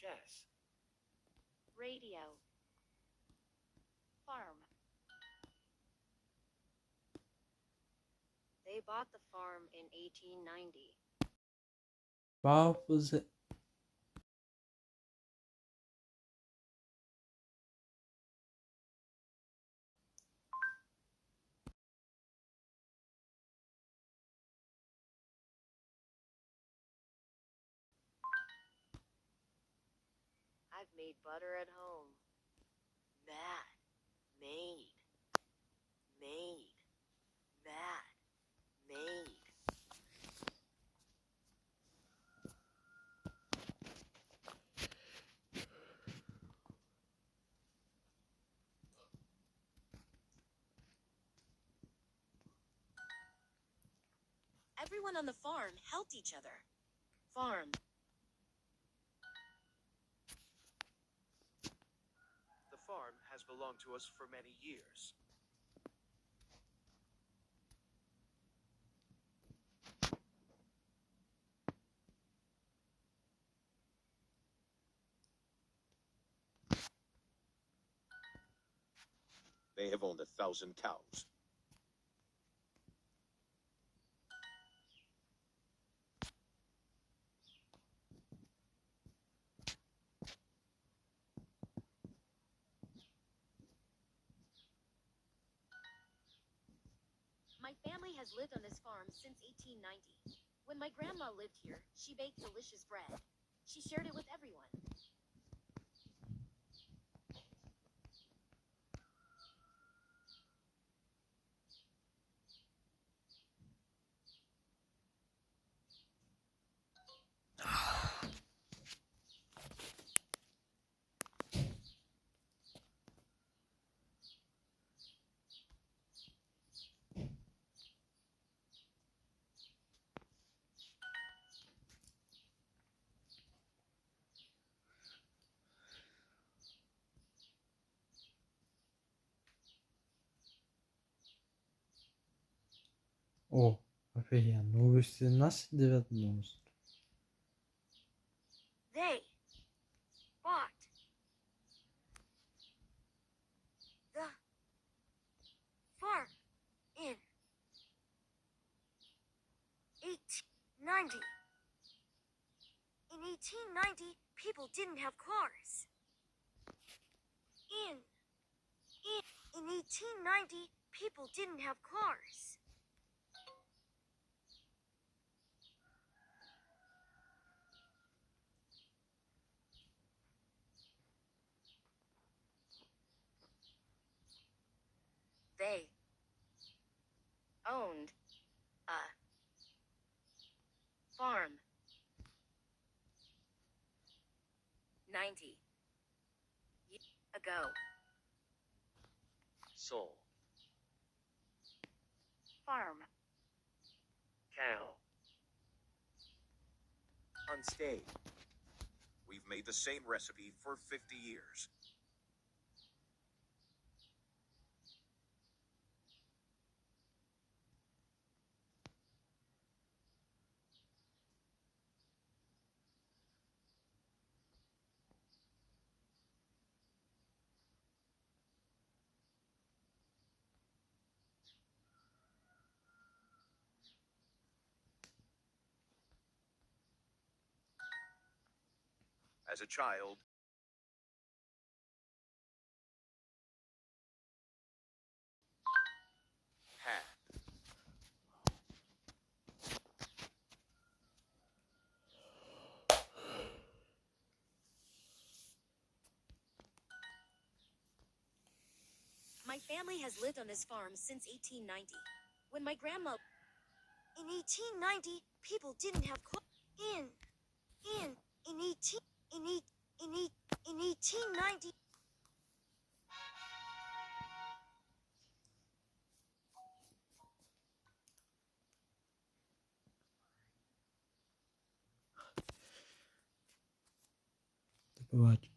Chess. Radio. Farm. They bought the farm in 1890. Qual você... I've made butter at home. Mad. Made. Made. Mad. Made. Everyone on the farm helped each other. Farm. The farm has belonged to us for many years. They have owned 1,000 cows. My family has lived on this farm since 1890. When my grandma lived here, she baked delicious bread. She shared it with everyone. О, офигенно. Ну, 18-90. They bought the farm in 1890. In 1890, people didn't have cars. In 1890, people didn't have cars. They owned a farm 90 years ago. Soul. Farm. Cow. Unstayed. We've made the same recipe for 50 years. As a child, had. My family has lived on this farm since 1890. When my grandma... In 1890, people didn't have cars. In 1890... Бывать.